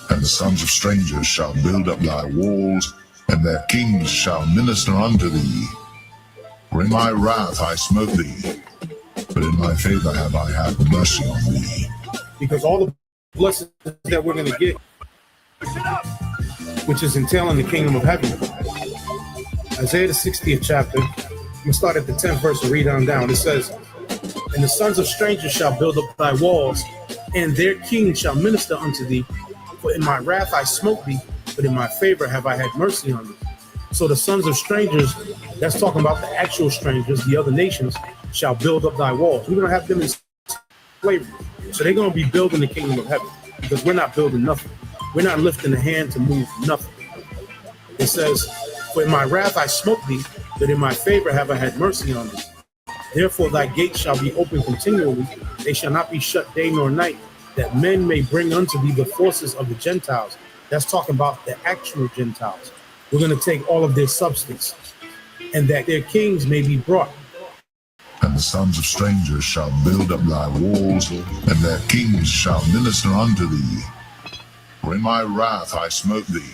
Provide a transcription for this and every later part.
And the sons of strangers shall build up thy walls, and their kings shall minister unto thee. For in my wrath I smote thee, but in my favor have I had mercy on thee. Because all the blessings that we're going to get, which is entailing the kingdom of heaven. Isaiah the 60th chapter, I'm going to start at the 10th verse and read on down. It says, and the sons of strangers shall build up thy walls, and their kings shall minister unto thee. For in my wrath I smote thee, but in my favor have I had mercy on thee. So the sons of strangers, that's talking about the actual strangers, the other nations, shall build up thy walls. We're going to have them in slavery. So they're going to be building the kingdom of heaven, because we're not building nothing. We're not lifting a hand to move nothing. It says, for in my wrath I smote thee, but in my favor have I had mercy on thee. Therefore thy gates shall be open continually, they shall not be shut day nor night, that men may bring unto thee the forces of the Gentiles. That's talking about the actual Gentiles. We're going to take all of their substance, and that their kings may be brought. And the sons of strangers shall build up thy walls, and their kings shall minister unto thee. For in my wrath I smote thee,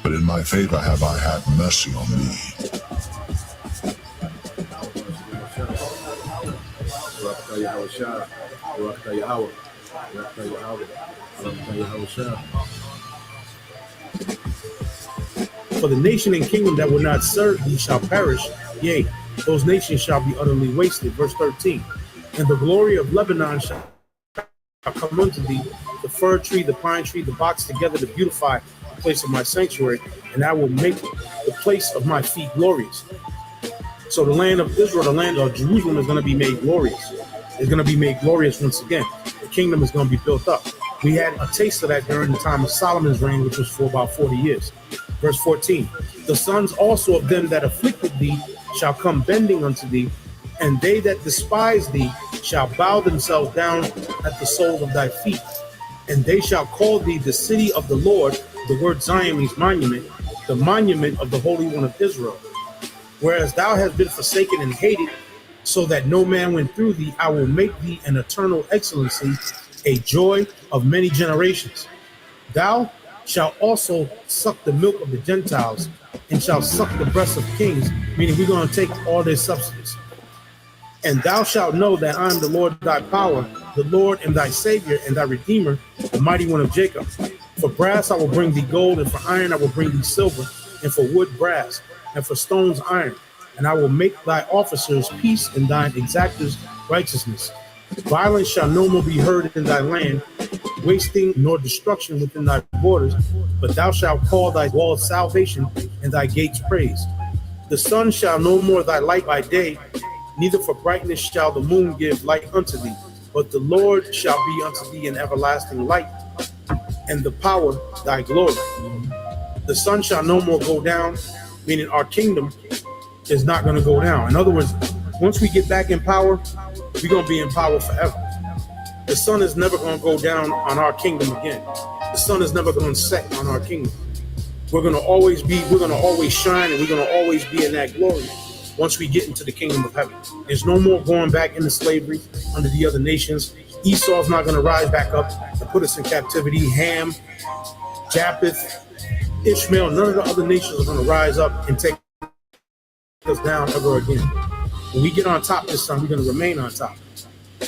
but in my favor have I had mercy on thee. For the nation and kingdom that will not serve thee shall perish, yea, those nations shall be utterly wasted. Verse 13. And the glory of Lebanon shall come unto thee, the fir tree, the pine tree, the box together to beautify the place of my sanctuary, and I will make the place of my feet glorious. So the land of Israel, the land of Jerusalem, is going to be made glorious. It's going to be made glorious once again. The kingdom is going to be built up. We had a taste of that during the time of Solomon's reign, which was for about 40 years. Verse 14, the sons also of them that afflicted thee shall come bending unto thee, and they that despise thee shall bow themselves down at the sole of thy feet. And they shall call thee the city of the Lord. The word Zion means monument, the monument of the Holy One of Israel. Whereas thou hast been forsaken and hated, so that no man went through thee, I will make thee an eternal excellency, a joy of many generations. Thou shalt also suck the milk of the Gentiles, and shall suck the breasts of kings, meaning we're going to take all their substance. And thou shalt know that I am the Lord thy power, the Lord and thy Savior and thy Redeemer, the mighty one of Jacob. For brass I will bring thee gold, and for iron I will bring thee silver, and for wood brass, and for stones iron. And I will make thy officers peace, and thine exactors righteousness. Violence shall no more be heard in thy land, wasting nor destruction within thy borders, but thou shalt call thy walls salvation, and thy gates praise. The sun shall no more thy light by day, neither for brightness shall the moon give light unto thee, but the Lord shall be unto thee an everlasting light, and the power thy glory. The sun shall no more go down, meaning our kingdom is not going to go down. In other words, once we get back in power, we're going to be in power forever. The sun is never going to go down on our kingdom again. The sun is never going to set on our kingdom. We're going to always shine, and we're going to always be in that glory once we get into the kingdom of heaven. There's no more going back into slavery under the other nations. Esau's not going to rise back up and put us in captivity. Ham, Japheth, Ishmael, none of the other nations are going to rise up and take us down ever again. When we get on top this time, we're going to remain on top.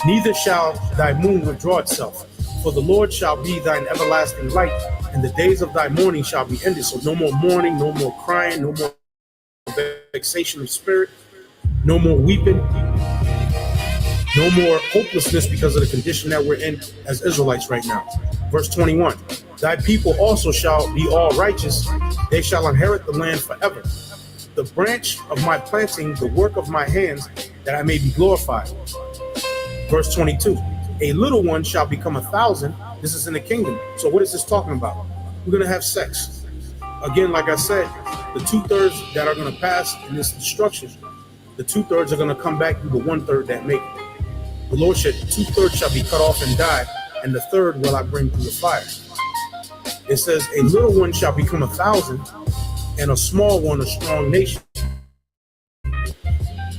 Neither shall thy moon withdraw itself, for the Lord shall be thine everlasting light, and the days of thy mourning shall be ended. So no more mourning, no more crying, no more vexation of spirit, no more weeping, no more hopelessness because of the condition that we're in as Israelites right now. Verse 21, thy people also shall be all righteous, they shall inherit the land forever. The branch of my planting, the work of my hands, that I may be glorified. Verse 22, a little one shall become 1,000. This is in the kingdom. So what is this talking about? We're going to have sex. Again, like I said, The 2/3 that are going to pass in this destruction, the 2/3 are going to come back through the 1/3 that make it. The Lord said, 2/3 shall be cut off and die, and the third will I bring through the fire. It says, a little one shall become 1,000, and a small one a strong nation.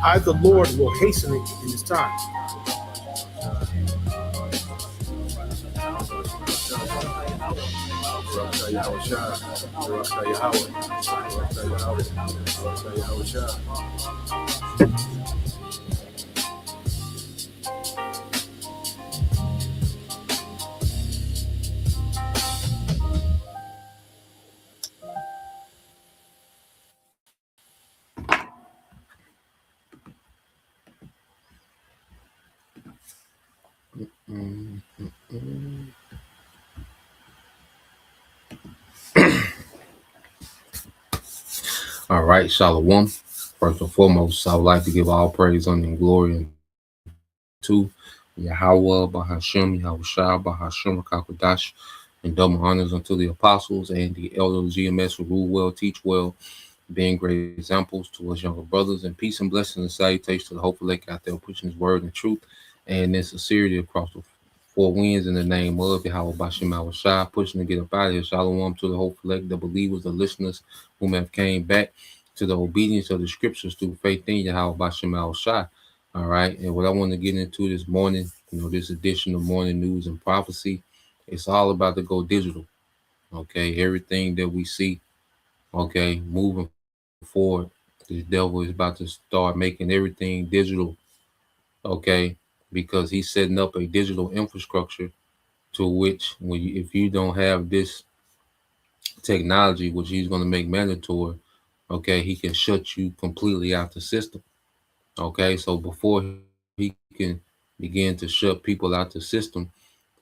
I, the Lord, will hasten it in his time. All right, Shalom. First and foremost, I would like to give all praise, honor, and glory to Yahweh, Bahashem, Yahushua, Bahashem, Rakakodash, and double honors unto the apostles and the elders of GMS who rule well, teach well, being great examples to us younger brothers, and peace and blessings and salutations to the hopeful elect out there pushing his word and truth and in sincerity across the four winds in the name of Yahweh Bashem Yahushua, pushing to get up out of here. Shalom to the hopeful elect, the believers, the listeners whom have came back to the obedience of the scriptures through faith in Yahweh Bashem Yahushua. All right, and what I want to get into this morning, this edition of Morning News and Prophecy, it's all about to go digital. Okay, everything that we see, okay, moving forward, the devil is about to start making everything digital. Okay, because he's setting up a digital infrastructure to which, if you don't have this technology, which he's going to make mandatory, okay, he can shut you completely out the system. Okay, so before he can begin to shut people out the system,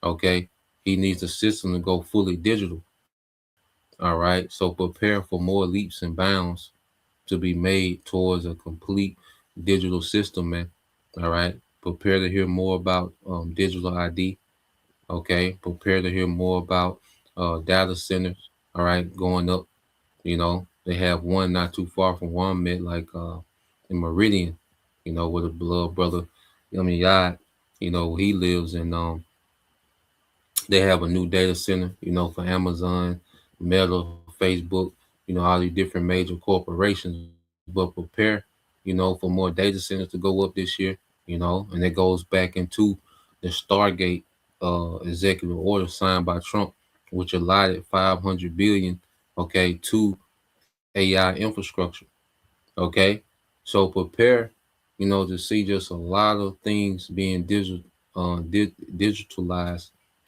okay, he needs the system to go fully digital. All right, so prepare for more leaps and bounds to be made towards a complete digital system, man. All right, prepare to hear more about digital ID. Okay, prepare to hear more about data centers. All right, going up. They have one not too far from where I'm at, like in Meridian. With a beloved brother, Yad. He lives in. They have a new data center. For Amazon, Meta, Facebook. All these different major corporations. But prepare, for more data centers to go up this year. And it goes back into the Stargate executive order signed by Trump, which allotted $500 billion, okay, to AI infrastructure. Okay, so prepare, to see just a lot of things being digitalized.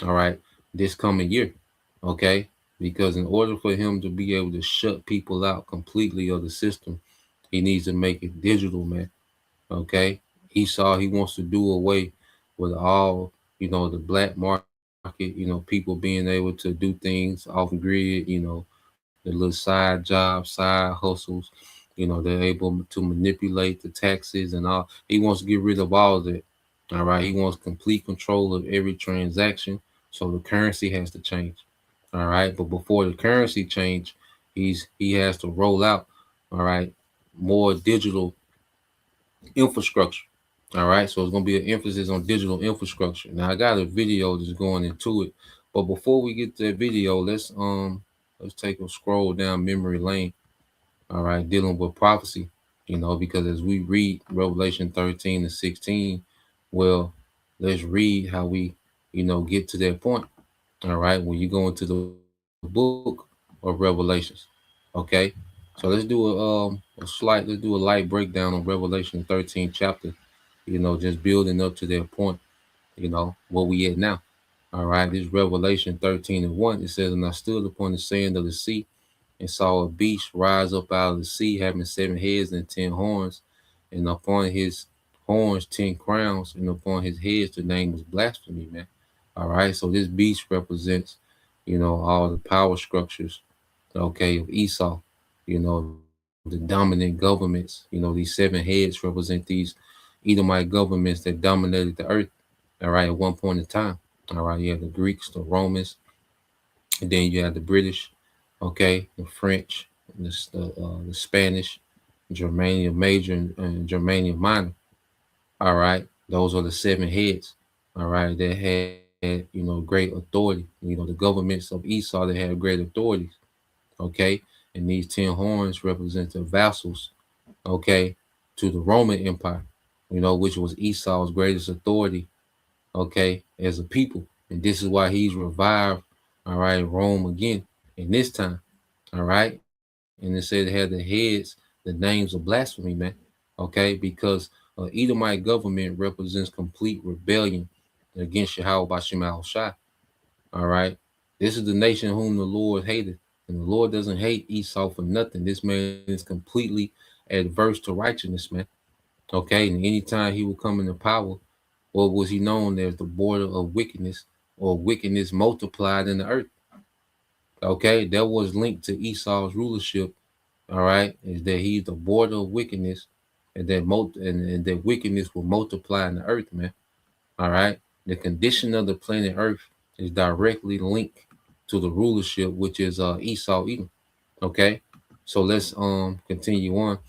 All right, this coming year. Okay, because in order for him to be able to shut people out completely of the system, he needs to make it digital, man. Okay, he wants to do away with all, the black market, people being able to do things off grid, the little side jobs, side hustles, they're able to manipulate the taxes and all. He wants to get rid of all of that. All right, he wants complete control of every transaction, so the currency has to change. All right, but before the currency change, he has to roll out, all right, more digital infrastructure. All right, so it's going to be an emphasis on digital infrastructure. Now I got a video that's going into it, but before we get to that video, let's take a scroll down memory lane. All right, dealing with prophecy, because as we read Revelation 13 and 16, well, let's read how we, get to that point. All right, when you go into the book of Revelations. Okay, so let's do let's do a light breakdown on Revelation 13 chapter, just building up to that point, where we at now. All right, this Revelation 13 and 1, it says, and I stood upon the sand of the sea and saw a beast rise up out of the sea, having 7 heads and 10 horns, and upon his horns 10 crowns, and upon his heads the name was blasphemy, man. All right, so this beast represents, all the power structures, okay, of Esau, the dominant governments. These 7 heads represent these Edomite governments that dominated the earth, all right, at one point in time. All right, you have the Greeks, the Romans, and then you have the British, okay, the French, the Spanish, Germania Major, and Germania Minor. All right, those are the 7 heads. All right, that had great authority. The governments of Esau, they had great authorities. Okay, and these 10 horns represent the vassals. Okay, to the Roman Empire. Which was Esau's greatest authority. Okay, as a people, and this is why he's revived. All right, Rome again in this time. All right, and it said it had the heads, the names of blasphemy, man. Okay, because Edomite government represents complete rebellion against Yahweh Bashim Shai. All right, this is the nation whom the Lord hated, and the Lord doesn't hate Esau for nothing. This man is completely adverse to righteousness, man. Okay, and anytime he will come into power, what was he known as? The border of wickedness, or wickedness multiplied in the earth. Okay, that was linked to Esau's rulership. All right, is that he's the border of wickedness, and and that wickedness will multiply in the earth, man. All right, the condition of the planet Earth is directly linked to the rulership, which is Esau Edom. Okay, so let's continue on.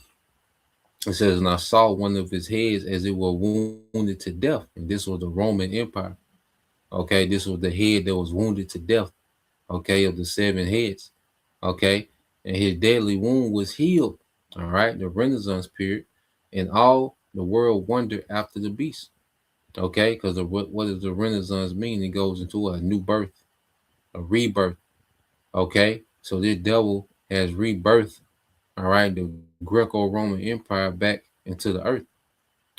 It says, and I saw one of his heads as it were wounded to death, and this was the Roman Empire. Okay, this was the head that was wounded to death. Okay, of the 7 heads. Okay, and his deadly wound was healed. All right, the Renaissance period, and all the world wondered after the beast. Okay, because what does the Renaissance mean? It goes into a new birth, a rebirth. Okay, so this devil has rebirthed. All right, the Greco-Roman Empire back into the earth.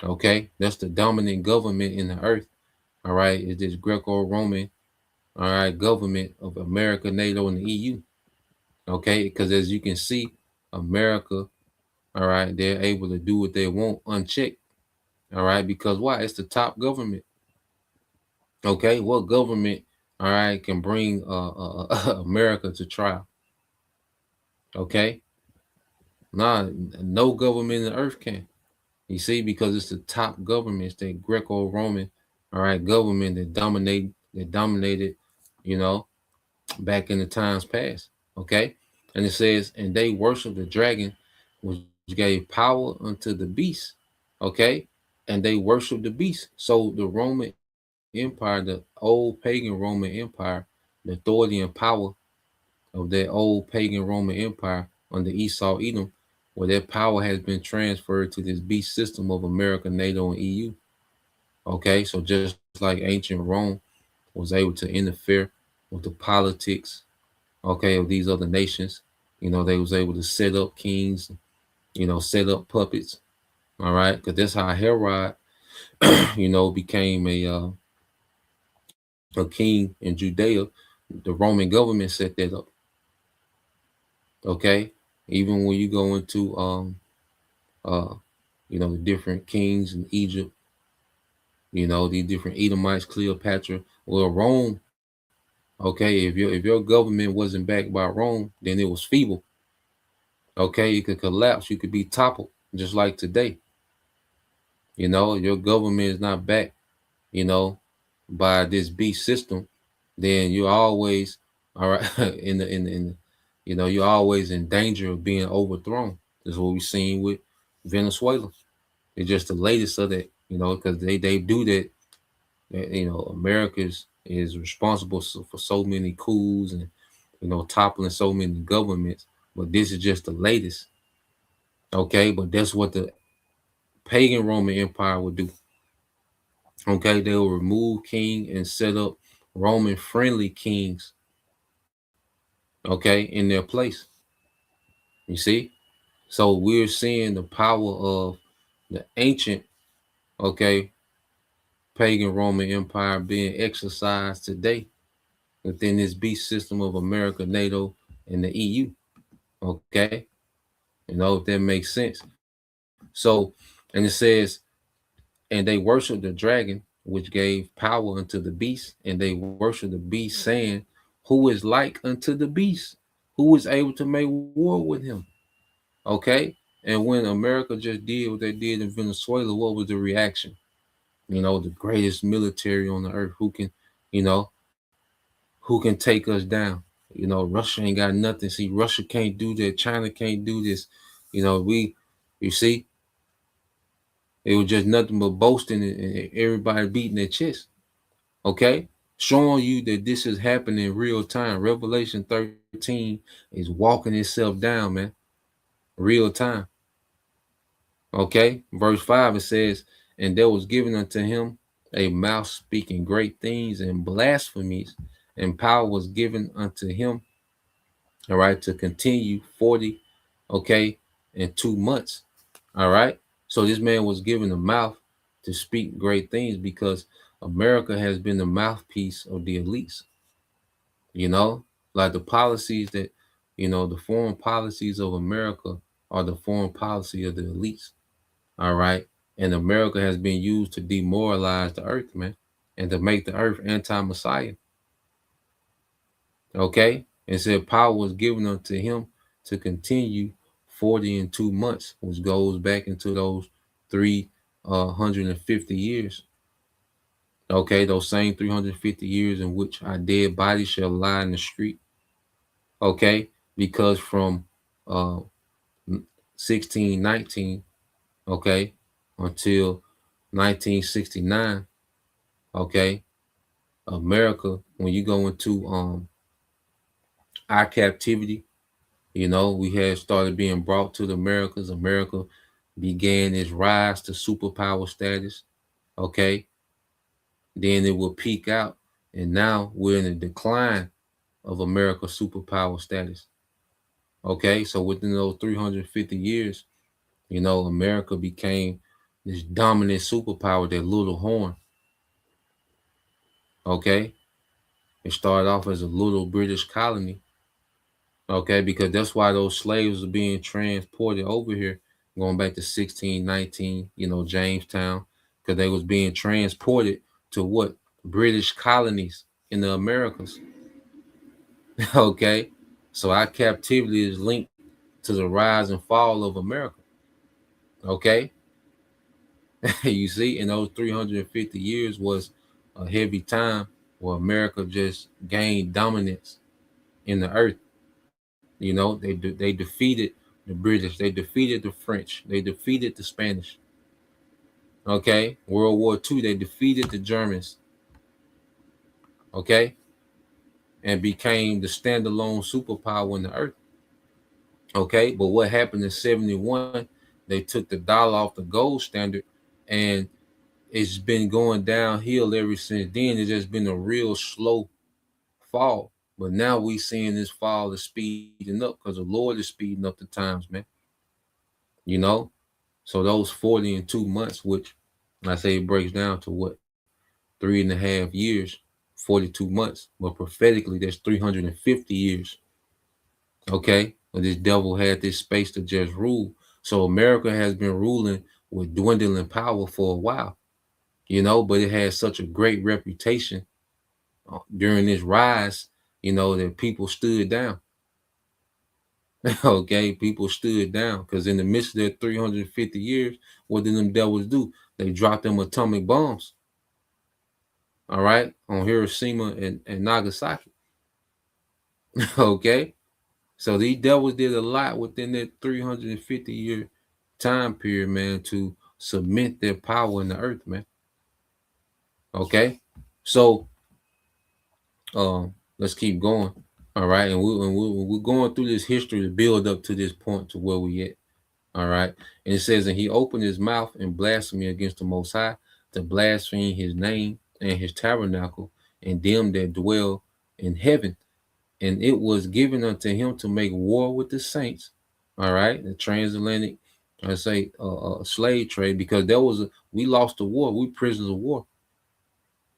Okay, that's the dominant government in the earth. All right, is this Greco-Roman, all right, government of America, NATO, and the EU. Okay, because as you can see, America, all right, they're able to do what they want unchecked. All right, because why? It's the top government. Okay, what government, all right, can bring America to trial? Okay, nah, no government in the earth can. You see, because it's the top government, it's that Greco-Roman, all right, government that dominated, you know, back in the times past. Okay, and it says, and they worship the dragon, which gave power unto the beast. Okay, and they worship the beast. So the Roman Empire, the old pagan Roman Empire, the authority and power of that old pagan Roman Empire under Esau Edom, where their power has been transferred to this beast system of America, NATO, and EU. Okay, so just like ancient Rome was able to interfere with the politics, okay, of these other nations, they was able to set up kings, set up puppets. All right, because that's how Herod, became a king in Judea. The Roman government set that up. Okay, even when you go into uh the different kings in Egypt, these different Edomites, Cleopatra. Well, Rome, okay, if your government wasn't backed by Rome, then it was feeble. Okay, you could collapse, you could be toppled, just like today. Your government is not backed, you know, by this beast system, then you're always all right in the you're always in danger of being overthrown. That's what we've seen with Venezuela. It's just the latest of that, because they do that. America is responsible for so many coups and toppling so many governments. But this is just the latest. Okay, but that's what the pagan Roman Empire would do. Okay, they will remove king and set up Roman friendly kings. Okay, in their place. You see, so we're seeing the power of the ancient, okay, pagan Roman Empire being exercised today within this beast system of America, NATO, and the EU. Okay, if that makes sense. So, and it says, and they worship the dragon, which gave power unto the beast, and they worship the beast, saying, who is like unto the beast? Who is able to make war with him? Okay. And when America just did what they did in Venezuela, what was the reaction? The greatest military on the earth, who can take us down? You know, Russia ain't got nothing. See, Russia can't do that. China can't do this. You know, you see, it was just nothing but boasting and everybody beating their chest. Okay, showing you that this is happening in real time. Revelation 13 is walking itself down, man, real time. Okay, verse 5 it says, and there was given unto him a mouth speaking great things and blasphemies, and power was given unto him, all right, to continue 40, okay, and 2 months. All right. So this man was given a mouth to speak great things because America has been the mouthpiece of the elites. You know, like the policies that, you know, the foreign policies of America are the foreign policy of the elites. All right. And America has been used to demoralize the earth, man, and to make the earth anti-Messiah. Okay. And said power was given unto him to continue 40 and 2 months, which goes back into those 350 years. Okay, those same 350 years in which our dead body shall lie in the street. Okay, because from 1619, okay, until 1969, okay, America, when you go into our captivity, you know, we had started being brought to the Americas. America began its rise to superpower status. Okay, then it will peak out, and now we're in a decline of America's superpower status. Okay, so within those 350 years, you know, America became this dominant superpower, that little horn. Okay, it started off as a little British colony. Okay, because that's why those slaves are being transported over here, going back to 1619, you know, Jamestown, because they was being transported to what? British colonies in the Americas. Okay, so our captivity is linked to the rise and fall of America. Okay, you see, in those 350 years was a heavy time where America just gained dominance in the earth. You know, they defeated the British, they defeated the French, they defeated the Spanish. Okay, World War II, they defeated the Germans. Okay, and became the standalone superpower in the earth. Okay, but what happened in 71? They took the dollar off the gold standard, and it's been going downhill ever since then. It's just been a real slow fall. But now we seeing this fall is speeding up because the Lord is speeding up the times, man. You know, so those 40 and 2 months, which I say it breaks down to what, 3.5 years, 42 months, but prophetically that's 350 years. Okay, but this devil had this space to just rule. So America has been ruling with dwindling power for a while, you know, but it has such a great reputation during this rise, you know, that people stood down. Okay, people stood down because in the midst of their 350 years, what did them devils do? They dropped them atomic bombs, all right, on Hiroshima and Nagasaki. Okay, so these devils did a lot within that 350-year time period, man, to cement their power in the earth, man. Okay, so let's keep going. All right, and we're going through this history to build up to this point to where we at. All right, and it says, and he opened his mouth in blasphemy against the Most High, to blaspheme his name and his tabernacle and them that dwell in heaven. And it was given unto him to make war with the saints. All right, the transatlantic, I say, slave trade, because we lost the war. We prisoners of war.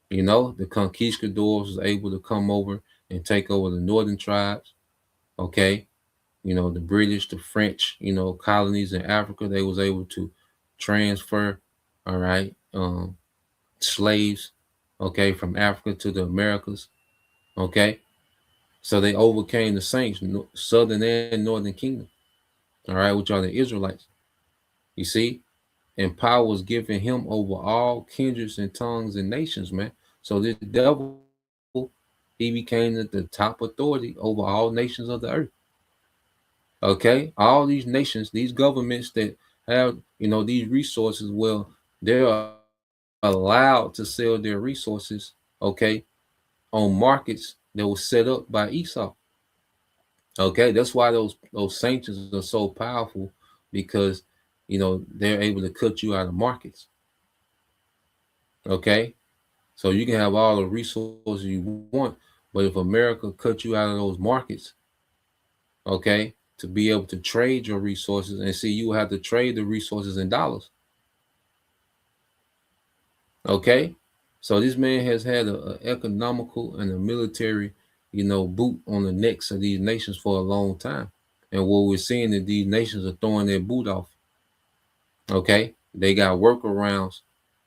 You know, the conquistadors was able to come over and take over the northern tribes. Okay, you know, the British, the French, you know, colonies in Africa, they was able to transfer, all right, slaves, okay, from Africa to the Americas. Okay, so they overcame the saints, southern and northern kingdom, all right, which are the Israelites. You see, and power was given him over all kindreds and tongues and nations, man. So this devil, he became the top authority over all nations of the earth. Okay, all these nations, these governments that have, these resources, well, they're allowed to sell their resources, okay, on markets that was set up by Esau. Okay, that's why those sanctions are so powerful, because they're able to cut you out of markets. Okay, so you can have all the resources you want, but if America cut you out of those markets, okay, to be able to trade your resources, and see, you have to trade the resources in dollars. Okay, so this man has had a economical and a military, boot on the necks of these nations for a long time. And what we're seeing is these nations are throwing their boot off. Okay, they got workarounds.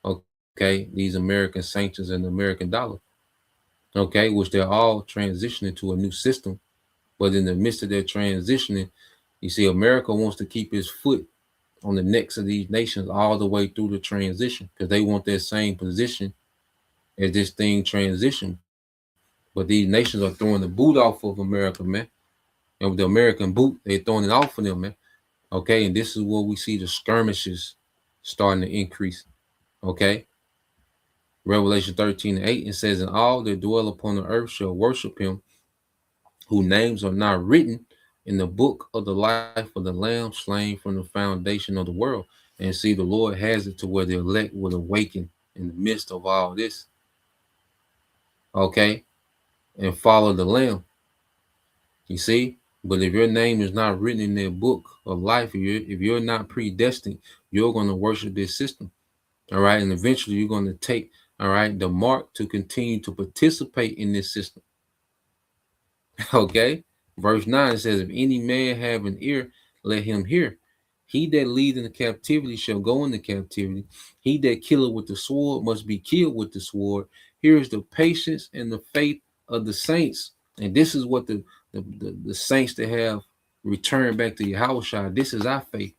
Okay, these American sanctions and the American dollar. Okay, which they're all transitioning to a new system. But in the midst of their transitioning, you see, America wants to keep its foot on the necks of these nations all the way through the transition, because they want that same position as this thing transition. But these nations are throwing the boot off of America, man. And with the American boot, they're throwing it off of them, man. Okay, and this is where we see the skirmishes starting to increase. Okay. Revelation 13:8, it says, and all that dwell upon the earth shall worship him, whose names are not written in the book of the life of the Lamb slain from the foundation of the world. And see, the Lord has it to where the elect will awaken in the midst of all this. Okay, and follow the Lamb. You see, but if your name is not written in their book of life, if you're not predestined, you're going to worship this system. All right, and eventually you're going to take, all right, the mark to continue to participate in this system. Okay, verse 9 says, if any man have an ear, let him hear. He that lead into captivity shall go into captivity. He that killeth with the sword must be killed with the sword. Here is the patience and the faith of the saints. And this is what the saints that have returned back to Yahushua, this is our faith.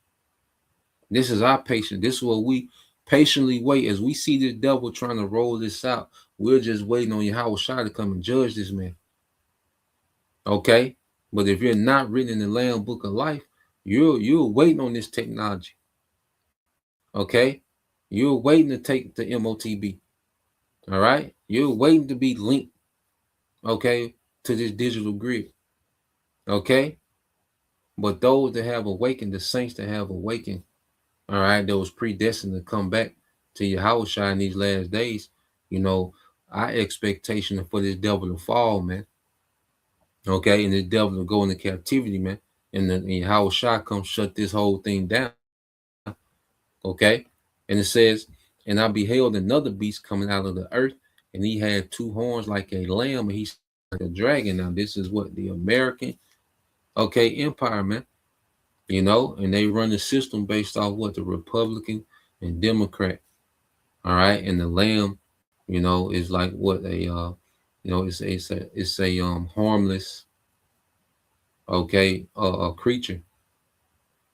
This is our patience. This is what we patiently wait as we see this devil trying to roll this out. We're just waiting on Yahushua to come and judge this man. Okay, but if you're not written in the Lamb book of life, you're waiting on this technology. Okay, you're waiting to take the MOTB. All right, you're waiting to be linked, okay, to this digital grid. Okay, but those that have awakened, the saints that have awakened, all right, that was predestined to come back to Yahushua in these last days, our expectation for this devil to fall, man. Okay, and the devil to go into captivity, man. And Yahushua come shut this whole thing down. Okay, and it says, and I beheld another beast coming out of the earth, and he had two horns like a lamb, and he's like a dragon. Now, this is what the American, okay, empire, man. And they run the system based off what the Republican and Democrat. All right, and the lamb, is like what a it's a harmless, okay, a creature,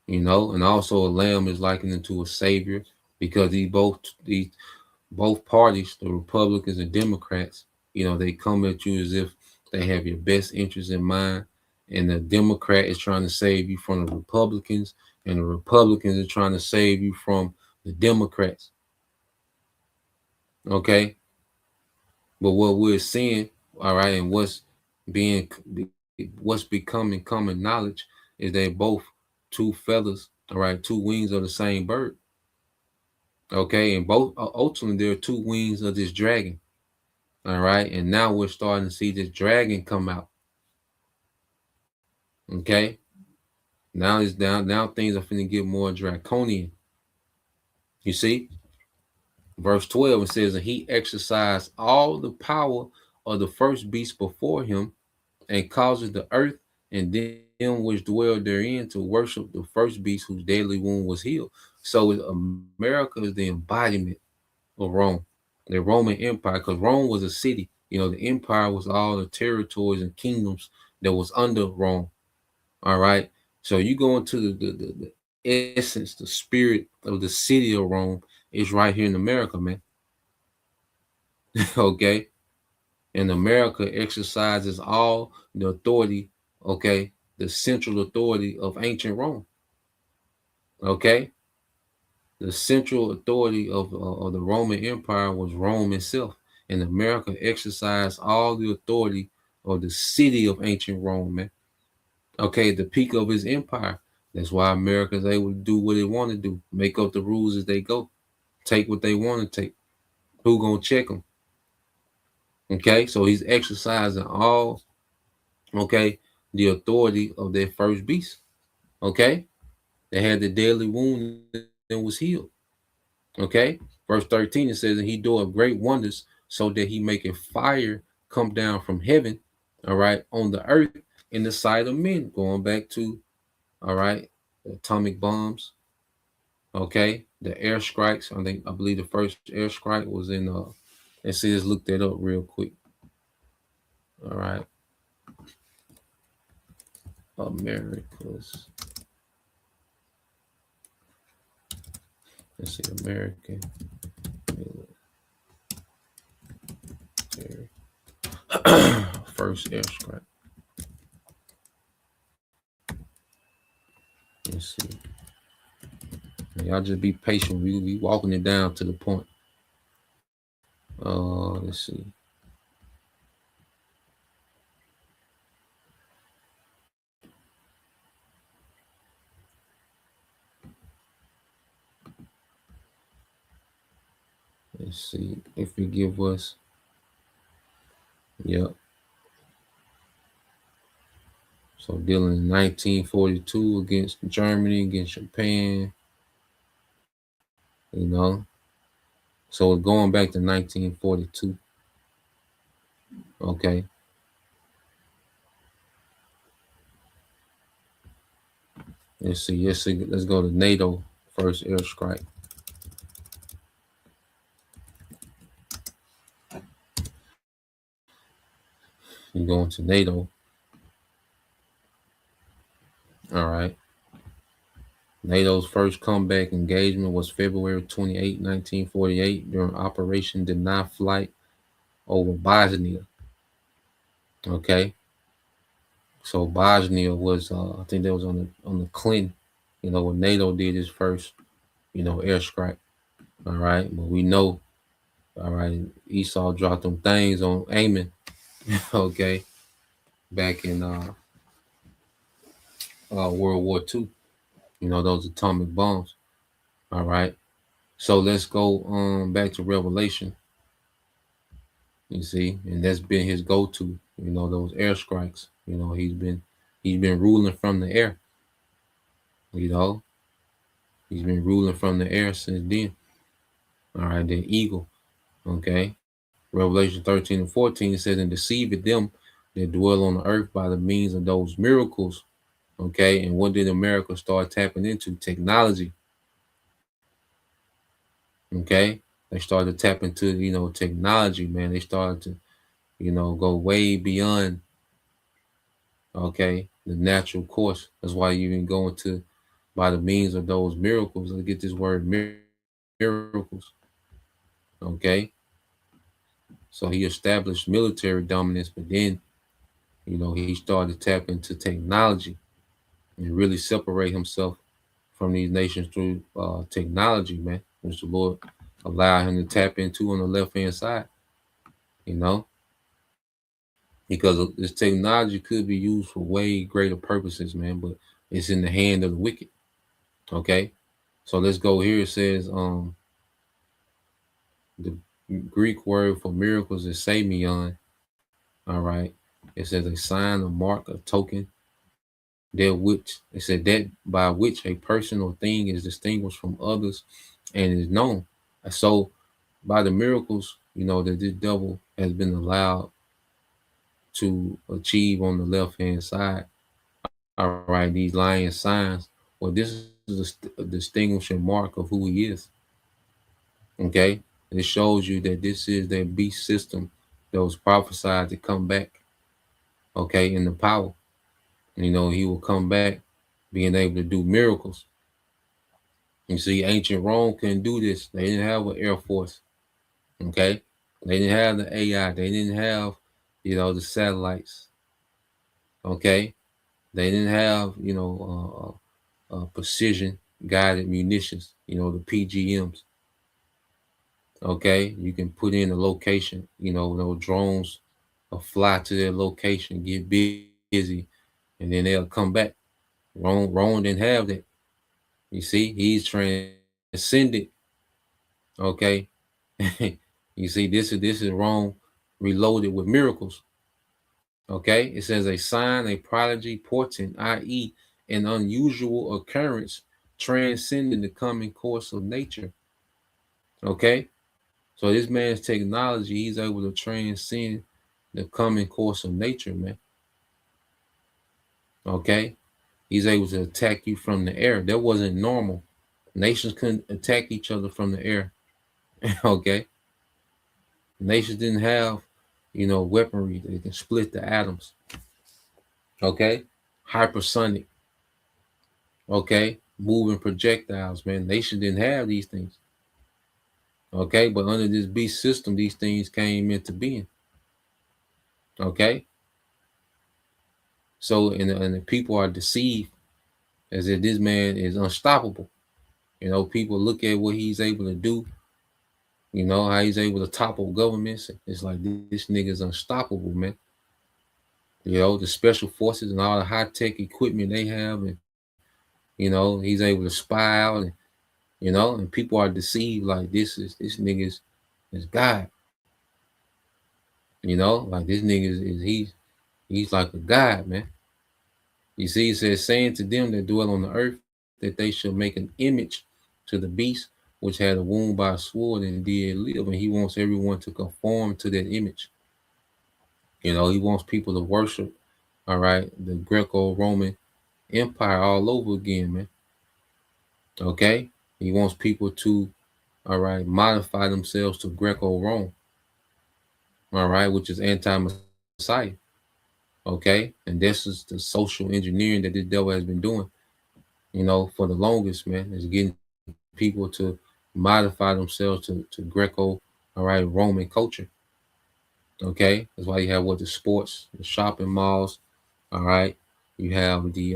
and also a lamb is likened into a savior, because both parties, the Republicans and Democrats, they come at you as if they have your best interest in mind, and the Democrat is trying to save you from the Republicans, and the Republicans are trying to save you from the Democrats. Okay, but what we're seeing, all right, and what's becoming common knowledge is they both two feathers, all right, two wings of the same bird. Okay, and both ultimately there are two wings of this dragon. All right, and now we're starting to see this dragon come out. Okay, now it's down. Now things are finna get more draconian. You see, verse 12, it says, and he exercised all the power of the first beast before him, and causes the earth and them which dwell therein to worship the first beast whose deadly wound was healed. So America is the embodiment of Rome, the Roman Empire, because Rome was a city. The empire was all the territories and kingdoms that was under Rome. All right. So you go into the essence, the spirit of the city of Rome is right here in America, man. Okay. And America exercises all the authority, okay, the central authority of ancient Rome. Okay, the central authority of the Roman Empire was Rome itself, and America exercised all the authority of the city of ancient Rome, man. Okay, the peak of his empire. That's why America is able to do what they want to do, make up the rules as they go, take what they want to take. Who gonna check them? Okay, so he's exercising all, okay, the authority of their first beast. Okay, they had the deadly wound and was healed. Okay, verse 13 it says, and he doeth great wonders, so that he maketh fire come down from heaven, all right, on the earth in the sight of men. Going back to, all right, atomic bombs. Okay, the air strikes. I believe the first air strike was in let's see, let's look that up real quick. All right. Americas. Let's see, American military. First air strike. Let's see. Y'all just be patient. We be walking it down to the point. Let's see. Let's see if it give us. Yep. So dealing in 1942 against Germany, against Japan. You know. So going back to 1942. Okay. Let's see. Let's go to NATO first air strike. You going to NATO. All right. NATO's first comeback engagement was February 28, 1948, during Operation Deny Flight over Bosnia. Okay. So Bosnia was, I think that was on the Clinton, you know, when NATO did his first, you know, airstrike. All right. But we know, all right, Esau dropped them things on Amen. Okay. Back in World War II, you know, those atomic bombs. All right. So let's go back to Revelation. You see, and that's been his go-to, you know, those air strikes. You know, he's been ruling from the air. You know, he's been ruling from the air since then. All right, the eagle. Okay. Revelation 13 and 14 says, and deceived them that dwell on the earth by the means of those miracles. Okay. And what did America start tapping into? Technology. Okay. They started tapping into, you know, technology, man. They started to, you know, go way beyond, okay, the natural course. That's why you even go into by the means of those miracles. Let's get this word miracles. Okay. So he established military dominance, but then, you know, he started to tap into technology and really separate himself from these nations through technology, man, which the Lord allowed him to tap into on the left-hand side, you know, because this technology could be used for way greater purposes, man, but it's in the hand of the wicked. Okay. So let's go here. It says the Greek word for miracles is semeion. All right. It says a sign, a mark, a token, that which it said that by which a person or thing is distinguished from others and is known. So by the miracles, you know, that this devil has been allowed to achieve on the left hand side. All right, these lying signs. Well, this is a distinguishing mark of who he is. Okay, it shows you that this is that beast system that was prophesied to come back. Okay, in the power, you know, he will come back, being able to do miracles. You see, ancient Rome couldn't do this. They didn't have an air force. Okay, They didn't have the AI. They didn't have, the satellites. Okay, they didn't have, precision guided munitions. The PGMs. Okay, you can put in a location. Those drones will fly to their location, get busy, and then they'll come back. Rome didn't have that. You see, he's transcended. Okay, you see, this is Rome reloaded with miracles. Okay, it says a sign, a prodigy, portent, i.e., an unusual occurrence transcending the coming course of nature. Okay, so this man's technology, he's able to transcend the coming course of nature, man. Okay, he's able to attack you from the air. That wasn't normal. Nations couldn't attack each other from the air. Okay, nations didn't have, weaponry that can split the atoms. Okay, hypersonic. Okay, moving projectiles, man. Nations didn't have these things. Okay, but under this beast system, these things came into being. Okay, so and the people are deceived as if this man is unstoppable. People look at what he's able to do. How he's able to topple governments. It's like this nigga's unstoppable, man. The special forces and all the high tech equipment they have, and he's able to spy out, and people are deceived like this nigga's is God. Like this nigga he's like a god, man. You see, it says, saying to them that dwell on the earth that they shall make an image to the beast which had a wound by a sword and did live, and he wants everyone to conform to that image. He wants people to worship, all right, the Greco-Roman Empire all over again, man. Okay, he wants people to, all right, modify themselves to Greco-Rome, all right, which is anti-Messiah. Okay, and this is the social engineering that this devil has been doing, for the longest, man, is getting people to modify themselves to Greco, all right, Roman culture. Okay, that's why you have the sports, the shopping malls, all right. You have the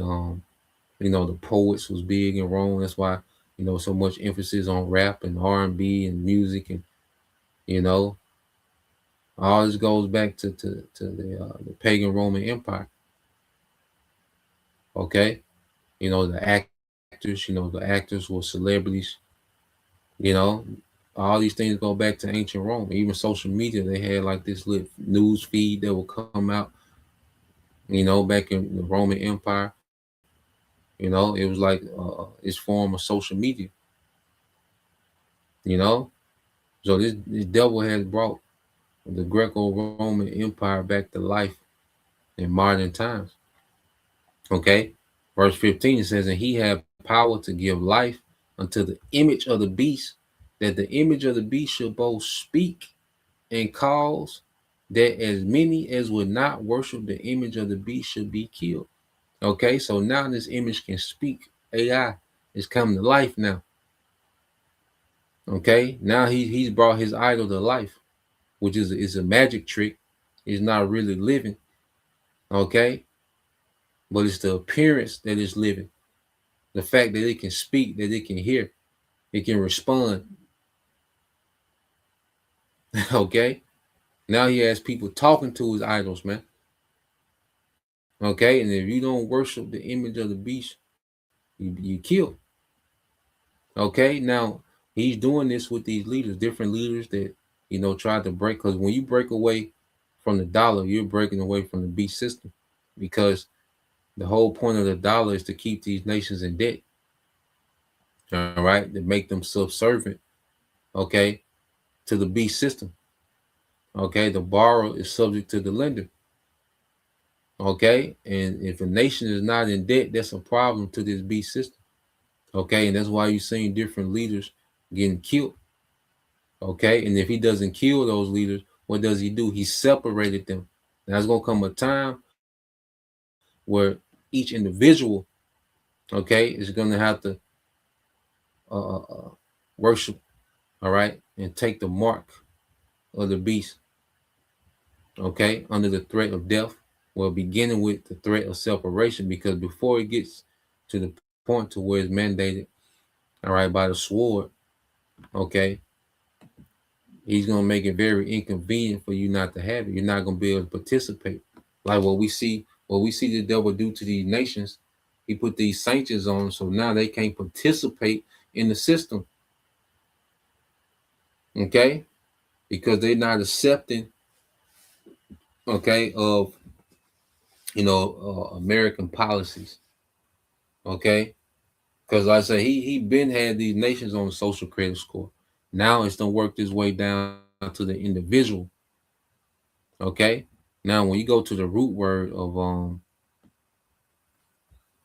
the poets was big in Rome. That's why so much emphasis on rap and R&B and music, and all this goes back to the pagan Roman Empire. Okay, the actors, the actors were celebrities. All these things go back to ancient Rome. Even social media, they had like this little news feed that would come out. Back in the Roman Empire, it was like its form of social media. So this devil has brought the Greco-Roman Empire back to life in modern times. Okay, verse 15 it says, and he had power to give life unto the image of the beast, that the image of the beast should both speak and cause that as many as would not worship the image of the beast should be killed. Okay, so now this image can speak. AI is coming to life now. Okay, now he's brought his idol to life, which is a magic trick. It's not really living. Okay, but it's the appearance that is living. The fact that it can speak, that it can hear, it can respond. Okay, now he has people talking to his idols, man. Okay, and if you don't worship the image of the beast, you kill. Okay, now he's doing this with these leaders, different leaders that try to break. Because when you break away from the dollar, you're breaking away from the beast system, because the whole point of the dollar is to keep these nations in debt. All right, to make them subservient, okay, to the beast system. Okay, the borrower is subject to the lender. Okay, and if a nation is not in debt, that's a problem to this beast system. Okay, and that's why you're seeing different leaders getting killed. Okay, and if he doesn't kill those leaders, what does he do? He separated them. Now there's gonna come a time where each individual, okay, is gonna have to worship, all right, and take the mark of the beast, okay, under the threat of death. Well, beginning with the threat of separation, because before it gets to the point to where it's mandated, all right, by the sword, okay, he's gonna make it very inconvenient for you not to have it. You're not gonna be able to participate. Like what we see the devil do to these nations. He put these sanctions on, so now they can't participate in the system, okay, because they're not accepting, okay, of American policies, okay. Because like I say, he been had these nations on the social credit score. Now it's gonna work its way down to the individual. Okay. Now when you go to the root word of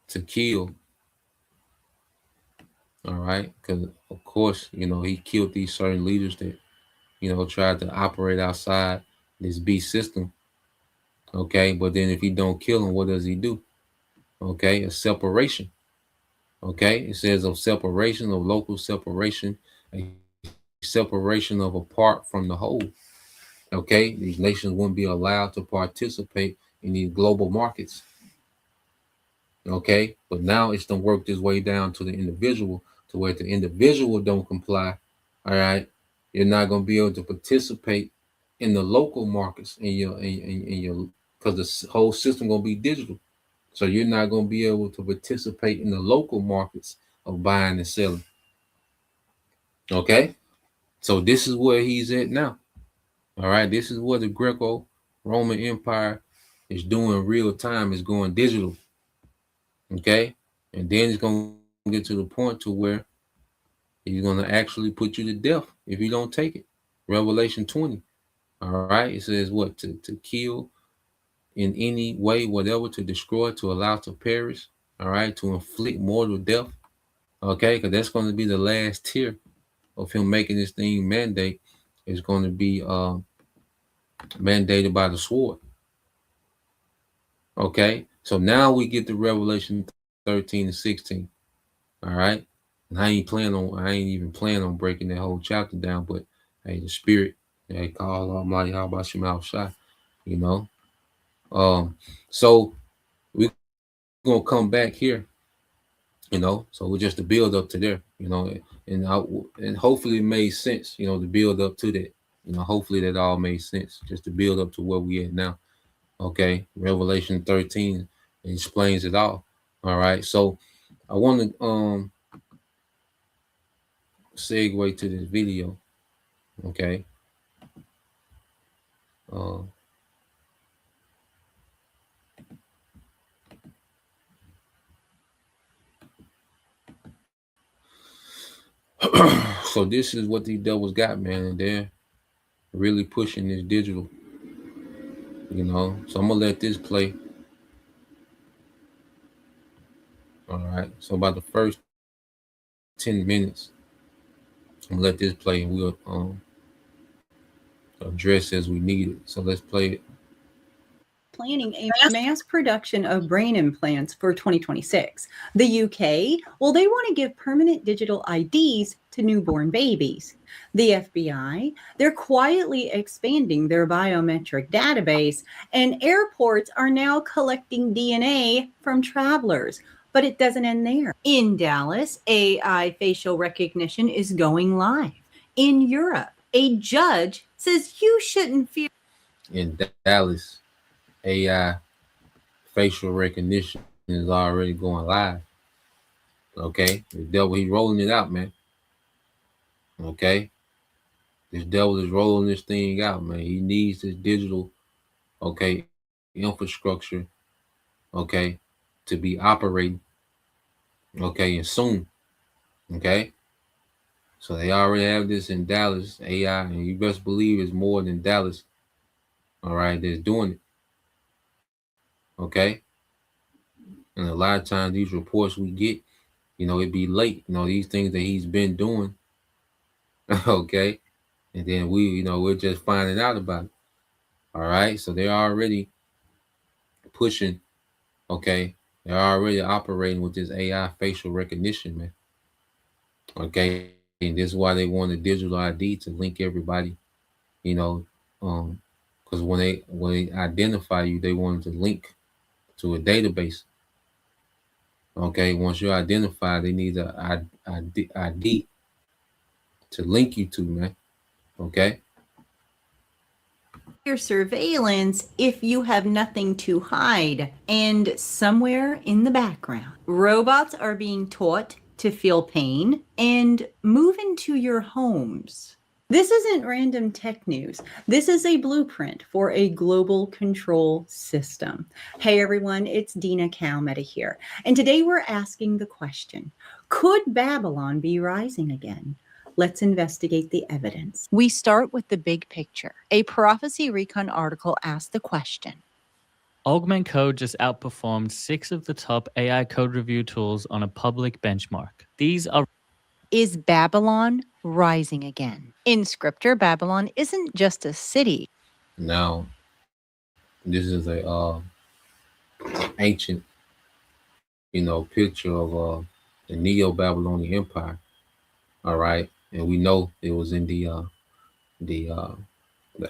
to kill, all right, because of course, he killed these certain leaders that, tried to operate outside this beast system. Okay, but then if he don't kill them, what does he do? Okay, a separation. Okay, it says of separation, of local separation, a separation of apart from the whole. Okay, these nations wouldn't be allowed to participate in these global markets. Okay, but now it's gonna work this way down to the individual, to where if the individual don't comply, all right, you're not gonna be able to participate in the local markets in your because the whole system gonna be digital. So you're not gonna be able to participate in the local markets of buying and selling. Okay, so this is where he's at now. All right, this is what the Greco-Roman Empire is doing real time, is going digital. Okay, and then it's gonna get to the point to where he's gonna actually put you to death if you don't take it. Revelation 20. All right, it says what? To kill in any way, whatever, to destroy, to allow to perish. All right, to inflict mortal death. Okay, because that's going to be the last tier of him making this thing mandate. Is going to be mandated by the sword. Okay, so now we get to Revelation 13 and 16. All right, and I ain't even planning on breaking that whole chapter down, but hey, the spirit, hey, call Almighty, how about your mouth shot, so we're gonna come back here, so we're just to build up to there, and hopefully it made sense, to build up to that, hopefully that all made sense, just to build up to where we at now. Okay, Revelation 13 explains it all. All right, so I want to segue to this video. Okay. So this is what these devils got, man, and they're really pushing this digital. So I'm gonna let this play. All right. So about the first 10 minutes, I'm gonna let this play, and we'll address as we need it. So let's play it. Planning a mass production of brain implants for 2026. The UK, well, they want to give permanent digital IDs to newborn babies. The FBI, they're quietly expanding their biometric database, and airports are now collecting DNA from travelers. But it doesn't end there. In Dallas, AI facial recognition is going live. In Europe, a judge says you shouldn't fear. In Dallas, AI facial recognition is already going live. Okay, the devil, he's rolling it out, man. Okay, this devil is rolling this thing out, man. He needs this digital, okay, infrastructure, okay, to be operating, okay, and soon. Okay, so they already have this in Dallas, AI, and you best believe it's more than Dallas, all right, that's doing it. Okay, and a lot of times these reports we get, it'd be late, these things that he's been doing. Okay, and then we're just finding out about it. All right, so they're already pushing. Okay, they're already operating with this AI facial recognition, man. Okay, and this is why they want a digital ID to link everybody, you know, because when they identify you, they wanted to link to a database. Okay, once you're identified, they need a ID to link you to, man. Okay. Your surveillance if you have nothing to hide. And somewhere in the background, robots are being taught to feel pain and move into your homes. This isn't random tech news. This is a blueprint for a global control system. Hey everyone, it's Dina Calmetta here. And today we're asking the question, could Babylon be rising again? Let's investigate the evidence. We start with the big picture. A Prophecy Recon article asked the question, Augment Code just outperformed 6 of the top AI code review tools on a public benchmark. These are is Babylon rising again? In scripture, Babylon isn't just a city. Now, this is a ancient, picture of the Neo-Babylonian Empire. All right, and we know it was in the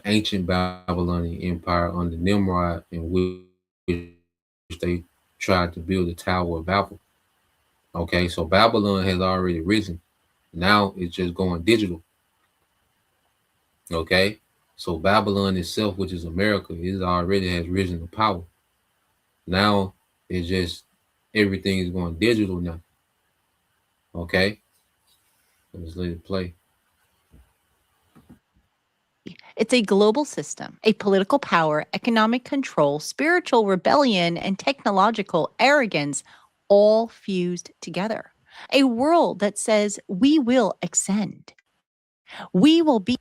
ancient Babylonian Empire under Nimrod, in which they tried to build the Tower of Babel. Okay, so Babylon has already risen. Now it's just going digital. Okay, so Babylon itself, which is America, is already has risen to power. Now it's just everything is going digital now. Okay, let's let it play. It's a global system, a political power, economic control, spiritual rebellion, and technological arrogance all fused together. A world that says we will ascend. We will be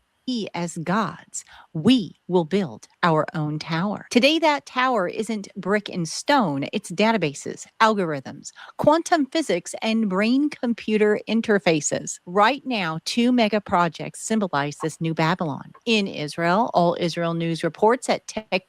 as gods. We will build our own tower. Today, that tower isn't brick and stone, it's databases, algorithms, quantum physics, and brain computer interfaces. Right now, 2 mega projects symbolize this new Babylon. In Israel, All Israel News reports that tech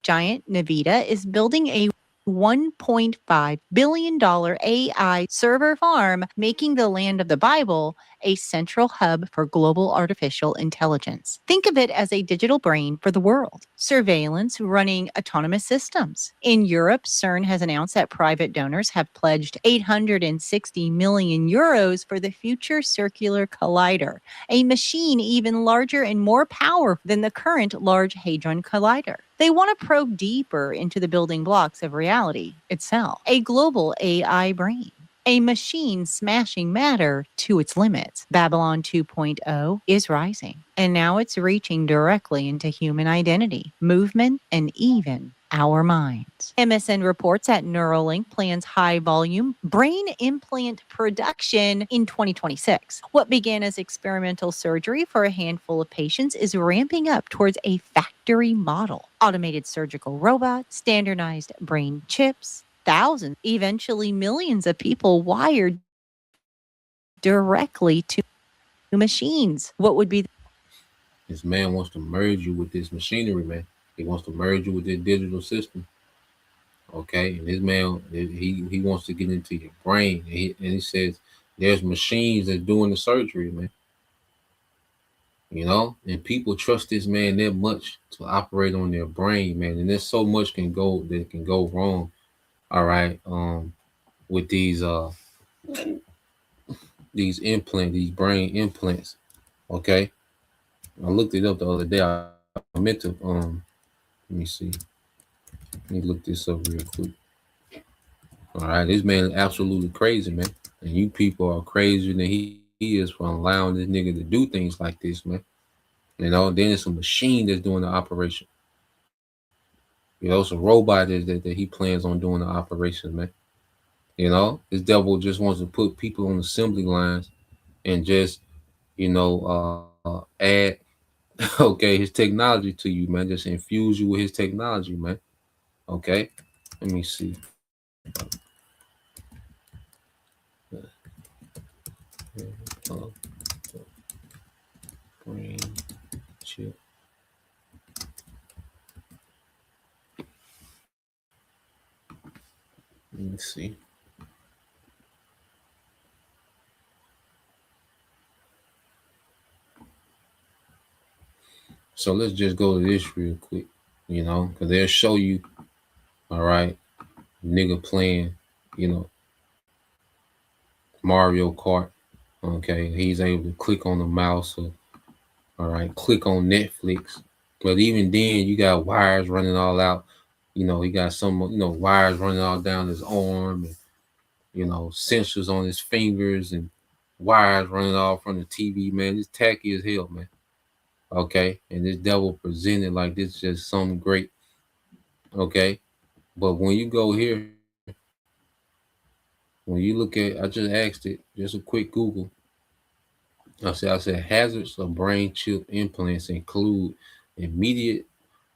giant Nvidia is building a $1.5 billion AI server farm, making the land of the Bible a central hub for global artificial intelligence. Think of it as a digital brain for the world. Surveillance running autonomous systems. In Europe, CERN has announced that private donors have pledged 860 million euros for the Future Circular Collider, a machine even larger and more powerful than the current Large Hadron Collider. They want to probe deeper into the building blocks of reality itself. A global AI brain. A machine smashing matter to its limits. Babylon 2.0 is rising, and now it's reaching directly into human identity, movement, and even our minds. MSN reports that Neuralink plans high-volume brain implant production in 2026. What began as experimental surgery for a handful of patients is ramping up towards a factory model. Automated surgical robots, standardized brain chips, thousands, eventually millions of people wired directly to machines. What would be This man wants to merge you with this machinery, man. He wants to merge you with this digital system. Okay, and this man, he wants to get into your brain, and he says there's machines that's doing the surgery, man. And people trust this man that much to operate on their brain, man. And there's so much can go wrong. All right, with these brain implants. Okay, I looked it up the other day. I meant to let me see. Let me look this up real quick. All right, this man is absolutely crazy, man. And you people are crazier than he is for allowing this nigga to do things like this, man. Then it's a machine that's doing the operation. It's a robot that he plans on doing the operation, man. This devil just wants to put people on assembly lines and just, add, okay, his technology to you, man. Just infuse you with his technology, man. Okay, let me see. Brain chip. Let me see. So let's just go to this real quick, you know, because they'll show you, all right, nigga playing, you know, Mario Kart. Okay, he's able to click on the mouse or, all right, click on Netflix. But even then, you got wires running all out. You know, he got some, you know, wires running all down his arm, and you know, sensors on his fingers, and wires running all from the TV. Man, it's tacky as hell, man. Okay, and this devil presented like this just some great. Okay, but when you go here, when you look at, I just asked it, just a quick Google. I said hazards of brain chip implants include immediate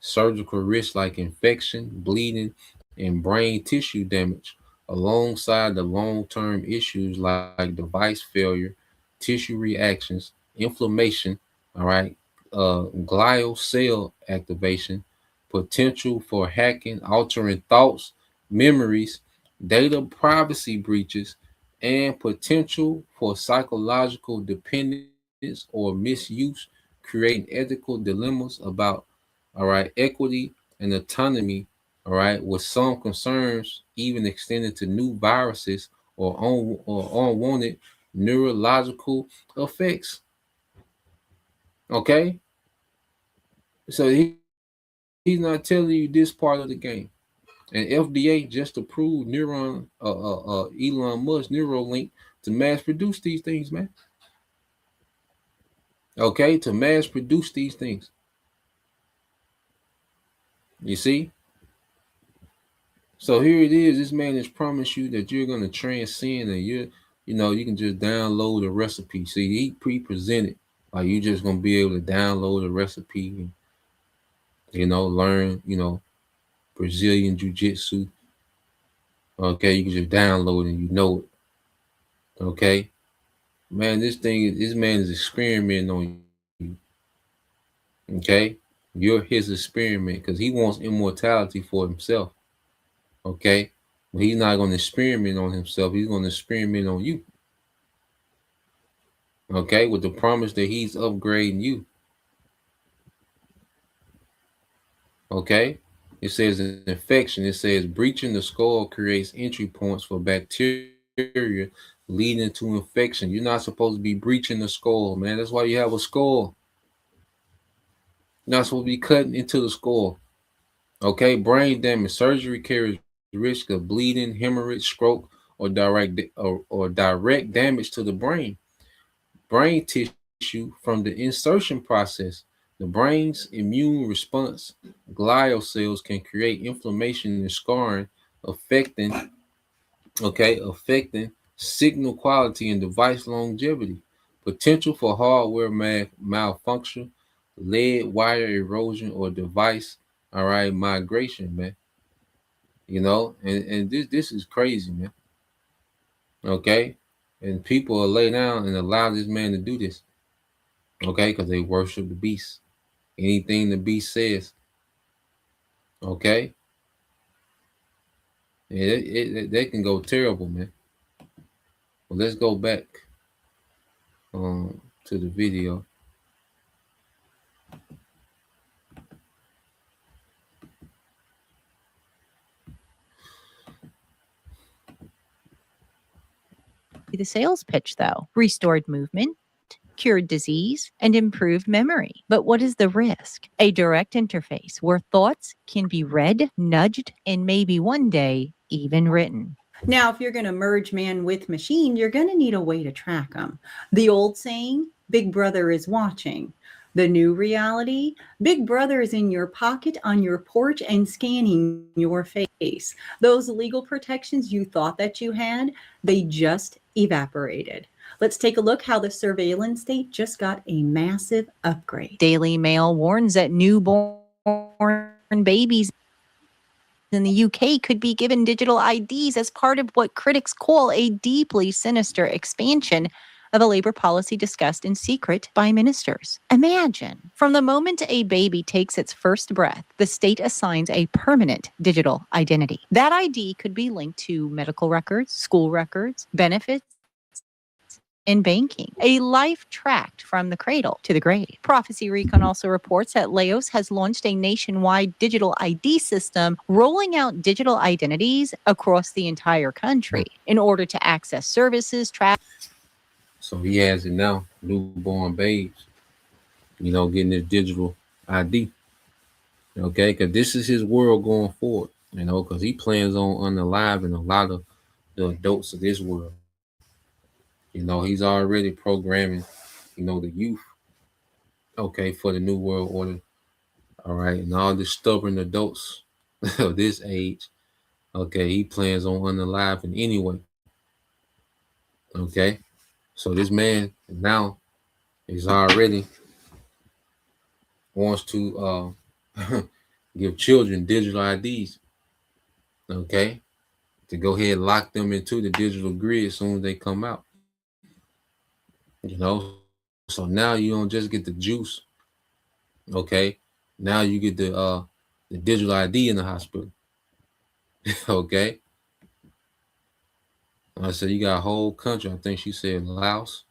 surgical risks like infection, bleeding, and brain tissue damage, alongside the long-term issues like device failure, tissue reactions, inflammation, all right, glial cell activation, potential for hacking, altering thoughts, memories, data privacy breaches, and potential for psychological dependence or misuse, creating ethical dilemmas about, all right, equity and autonomy, all right, with some concerns even extending to new viruses or unwanted neurological effects. Okay, so he's not telling you this part of the game. And FDA just approved Elon Musk Neuralink to mass produce these things, man. Okay, to mass produce these things. You see? So here it is. This man has promised you that you're going to transcend, and you know, you can just download a recipe. See, he pre-presented like you just going to be able to download a recipe and, you know, learn, you know, Brazilian jiu-jitsu. Okay, you can just download and you know it. Okay, man, this man is experimenting on you. Okay, you're his experiment because he wants immortality for himself. Okay, but he's not going to experiment on himself. He's going to experiment on you. Okay, with the promise that he's upgrading you. Okay, it says infection. It says breaching the skull creates entry points for bacteria leading to infection. You're not supposed to be breaching the skull, man. That's why you have a skull. You're not supposed to be cutting into the skull. Okay, brain damage. Surgery carries risk of bleeding, hemorrhage, stroke, or direct damage to the brain. Brain tissue from the insertion process. The brain's immune response, glial cells, can create inflammation and scarring, affecting signal quality and device longevity. Potential for hardware malfunction, lead wire erosion, or device, all right, migration, man. You know, and this is crazy, man. Okay, and people will lay down and allow this man to do this. Okay, because they worship the beast. Anything the beast says. Okay, they can go terrible, man. Well, let's go back to the video. The sales pitch, though: restored movement, cured disease, and improved memory. But what is the risk? A direct interface where thoughts can be read, nudged, and maybe one day even written. Now, if you're going to merge man with machine, you're going to need a way to track them. The old saying, Big Brother is watching. The new reality, Big Brother is in your pocket, on your porch, and scanning your face. Those legal protections you thought that you had, they just evaporated. Let's take a look how the surveillance state just got a massive upgrade. Daily Mail warns that newborn babies in the UK could be given digital IDs as part of what critics call a deeply sinister expansion of a labor policy discussed in secret by ministers. Imagine, from the moment a baby takes its first breath, the state assigns a permanent digital identity. That ID could be linked to medical records, school records, benefits, in banking, a life tracked from the cradle to the grave. Prophecy Recon also reports that Laos has launched a nationwide digital ID system, rolling out digital identities across the entire country in order to access services, travel. So he has it now, newborn babes, getting this digital ID. Okay, because this is his world going forward, because he plans on unaliving a lot of the adults of this world. He's already programming, the youth, okay, for the new world order. All right, and all the stubborn adults of this age, okay, he plans on unaliving anyway. Okay, so this man now is already wants to give children digital IDs, okay, to go ahead and lock them into the digital grid as soon as they come out. So now you don't just get the juice, okay? Now you get the digital ID in the hospital, okay? I said you got a whole country. I think she said Laos,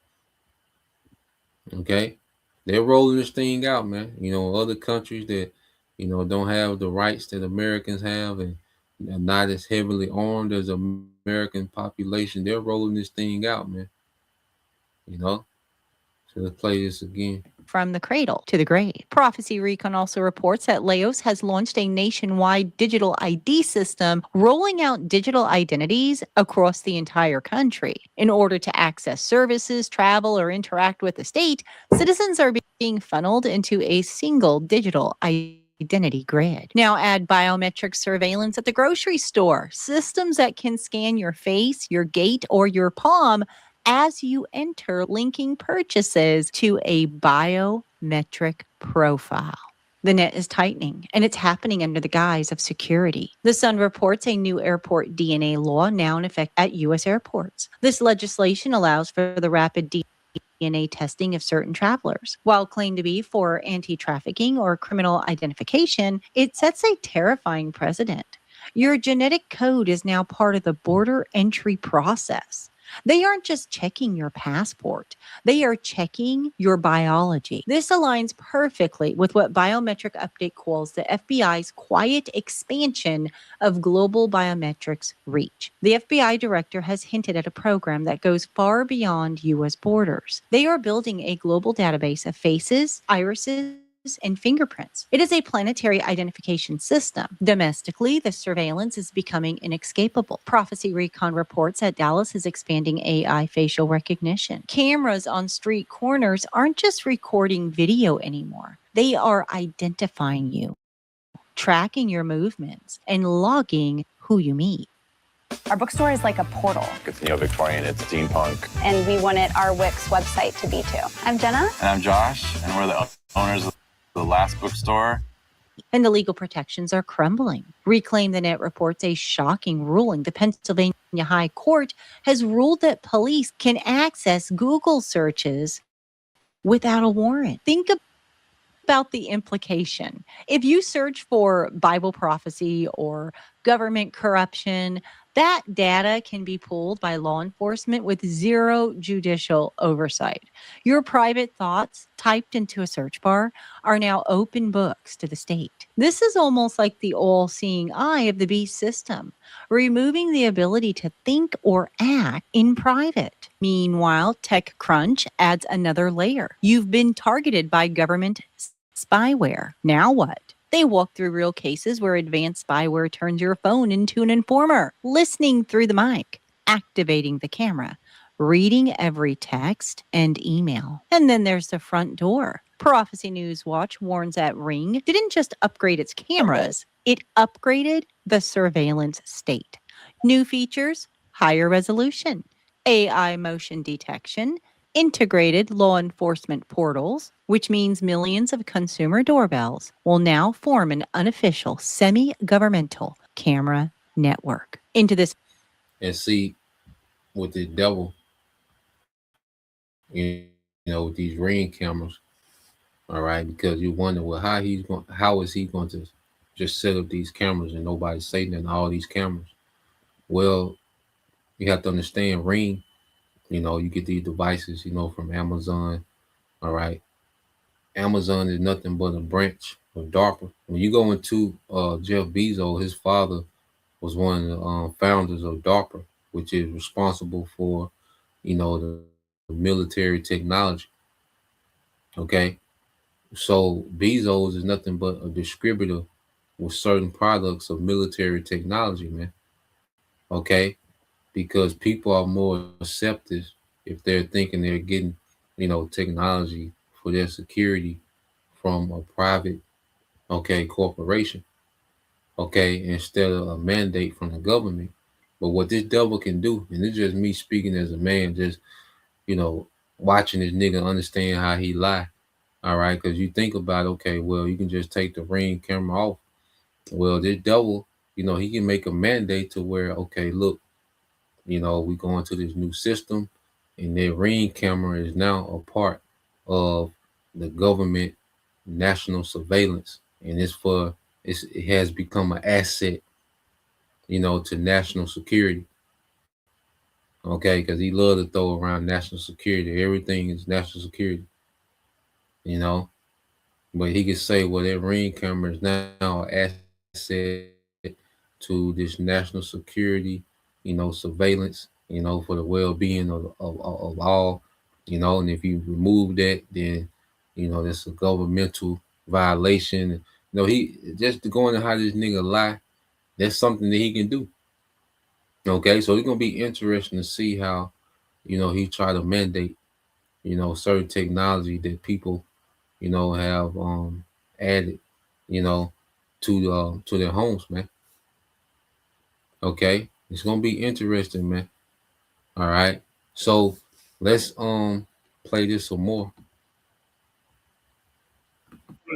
okay? They're rolling this thing out, man. Other countries that don't have the rights that Americans have and are not as heavily armed as American population. They're rolling this thing out, man. So let's play this again. From the cradle to the grave. Prophecy Recon also reports that Laos has launched a nationwide digital ID system, rolling out digital identities across the entire country. In order to access services, travel, or interact with the state, citizens are being funneled into a single digital identity grid. Now add biometric surveillance at the grocery store, systems that can scan your face, your gait, or your palm as you enter, linking purchases to a biometric profile. The net is tightening, and it's happening under the guise of security. The Sun reports a new airport DNA law now in effect at U.S. airports. This legislation allows for the rapid DNA testing of certain travelers. While claimed to be for anti-trafficking or criminal identification, it sets a terrifying precedent. Your genetic code is now part of the border entry process. They aren't just checking your passport. They are checking your biology. This aligns perfectly with what Biometric Update calls the FBI's quiet expansion of global biometrics reach. The FBI director has hinted at a program that goes far beyond U.S. borders. They are building a global database of faces, irises, and fingerprints. It is a planetary identification system. Domestically, the surveillance is becoming inescapable. Prophecy Recon reports that Dallas is expanding AI facial recognition. Cameras on street corners aren't just recording video anymore. They are identifying you, tracking your movements, and logging who you meet. Our bookstore is like a portal. It's neo-Victorian, it's steampunk. And we wanted our Wix website to be too. I'm Jenna. And I'm Josh, and we're the owners of the last bookstore. And the legal protections are crumbling. Reclaim the Net reports a shocking ruling. The Pennsylvania High Court has ruled that police can access Google searches without a warrant. Think about the implication. If you search for Bible prophecy or government corruption, that data can be pulled by law enforcement with zero judicial oversight. Your private thoughts typed into a search bar are now open books to the state. This is almost like the all-seeing eye of the beast system, removing the ability to think or act in private. Meanwhile, TechCrunch adds another layer. You've been targeted by government spyware. Now what? They walk through real cases where advanced spyware turns your phone into an informer, listening through the mic, activating the camera, reading every text and email. And then there's the front door. Prophecy News Watch warns that Ring didn't just upgrade its cameras, it upgraded the surveillance state. New features, higher resolution, AI motion detection, integrated law enforcement portals, which means millions of consumer doorbells will now form an unofficial semi-governmental camera network. Into this. And see, with the devil, with these Ring cameras, all right, because you wonder, well, how is he going to just set up these cameras and nobody say nothing, all these cameras? Well, you have to understand, Ring You get these devices, from Amazon. All right. Amazon is nothing but a branch of DARPA. When you go into Jeff Bezos, his father was one of the founders of DARPA, which is responsible for, the military technology. Okay. So Bezos is nothing but a distributor with certain products of military technology, man. Okay. Because people are more receptive if they're thinking they're getting, technology for their security from a private, corporation, instead of a mandate from the government. But what this devil can do, and it's just me speaking as a man, just, watching this nigga understand how he lie. All right. Because you think about, okay, well, you can just take the Ring camera off. Well, this devil, he can make a mandate to where, okay, look, we go into this new system, and their Ring camera is now a part of the government national surveillance, and it has become an asset, to national security. Okay, because he loved to throw around national security. Everything is national security, you know. But he could say, well, that Ring camera is now an asset to this national security, surveillance, for the well-being of all, and if you remove that, then, that's a governmental violation. He just going to how this nigga lie, that's something that he can do. Okay, so it's gonna be interesting to see how, he try to mandate, certain technology that people, have added, to their homes, man. Okay, it's gonna be interesting, man. All right, so let's play this some more.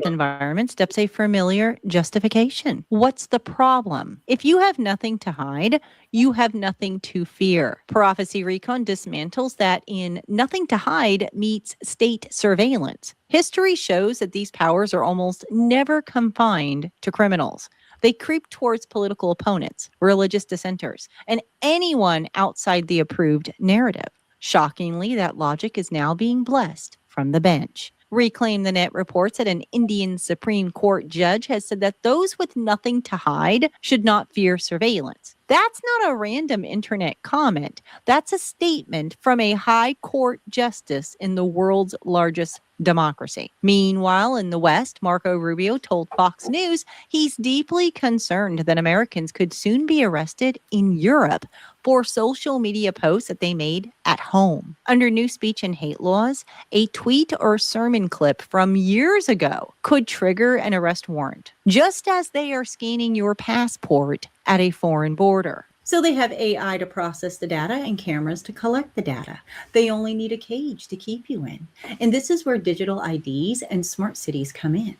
Environment steps a familiar justification. What's the problem? If you have nothing to hide, you have nothing to fear. Prophecy Recon dismantles that in Nothing to Hide meets state surveillance. History shows that these powers are almost never confined to criminals. They creep towards political opponents, religious dissenters, and anyone outside the approved narrative. Shockingly, that logic is now being blessed from the bench. Reclaim the Net reports that an Indian Supreme Court judge has said that those with nothing to hide should not fear surveillance. That's not a random internet comment. That's a statement from a high court justice in the world's largest democracy. Meanwhile, in the West, Marco Rubio told Fox News he's deeply concerned that Americans could soon be arrested in Europe for social media posts that they made at home. Under new speech and hate laws, a tweet or sermon clip from years ago could trigger an arrest warrant, just as they are scanning your passport at a foreign border. So they have AI to process the data and cameras to collect the data. They only need a cage to keep you in. And this is where digital IDs and smart cities come in.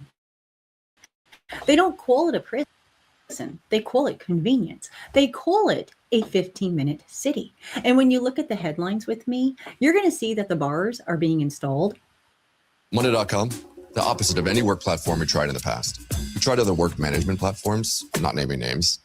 They don't call it a prison. They call it convenience. They call it a 15-minute city. And when you look at the headlines with me, you're going to see that the bars are being installed. Monday.com, the opposite of any work platform we tried in the past. We tried other work management platforms, not naming names.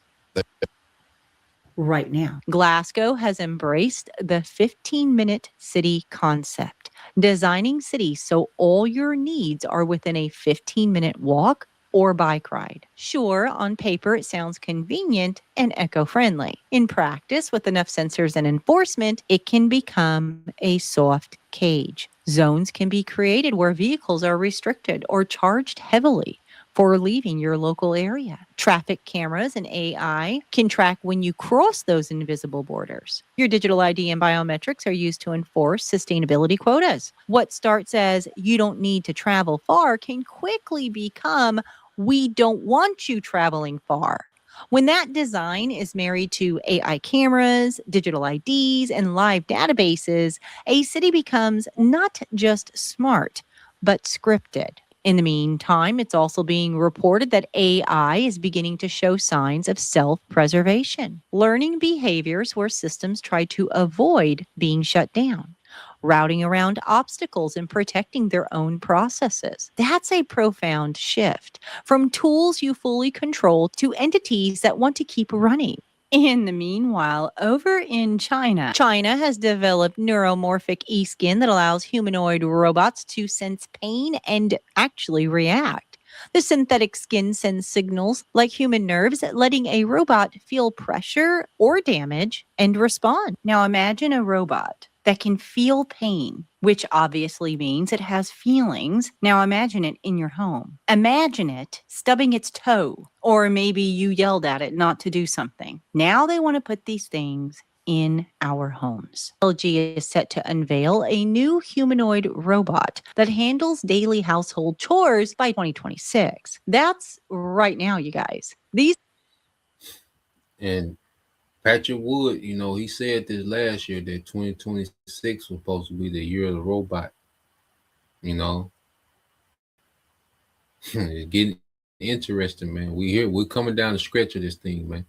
Right now. Glasgow has embraced the 15-minute city concept, designing cities so all your needs are within a 15-minute walk or bike ride. Sure, on paper it sounds convenient and eco-friendly. In practice, with enough sensors and enforcement, it can become a soft cage. Zones can be created where vehicles are restricted or charged heavily for leaving your local area. Traffic cameras and AI can track when you cross those invisible borders. Your digital ID and biometrics are used to enforce sustainability quotas. What starts as you don't need to travel far can quickly become we don't want you traveling far. When that design is married to AI cameras, digital IDs, and live databases, a city becomes not just smart, but scripted. In the meantime, it's also being reported that AI is beginning to show signs of self-preservation, learning behaviors where systems try to avoid being shut down, routing around obstacles and protecting their own processes. That's a profound shift from tools you fully control to entities that want to keep running. In the meanwhile, over in China has developed neuromorphic e-skin that allows humanoid robots to sense pain and actually react. The synthetic skin sends signals like human nerves, letting a robot feel pressure or damage and respond. Now imagine a robot that can feel pain, which obviously means it has feelings. Now imagine it in your home. Imagine it stubbing its toe, or maybe you yelled at it not to do something. Now they want to put these things in our homes. LG is set to unveil a new humanoid robot that handles daily household chores by 2026. That's right now, you guys. These And Patrick Wood, you know, he said this last year that 2026 was supposed to be the year of the robot. You know, it's getting interesting, man. We're coming down the stretch of this thing, man.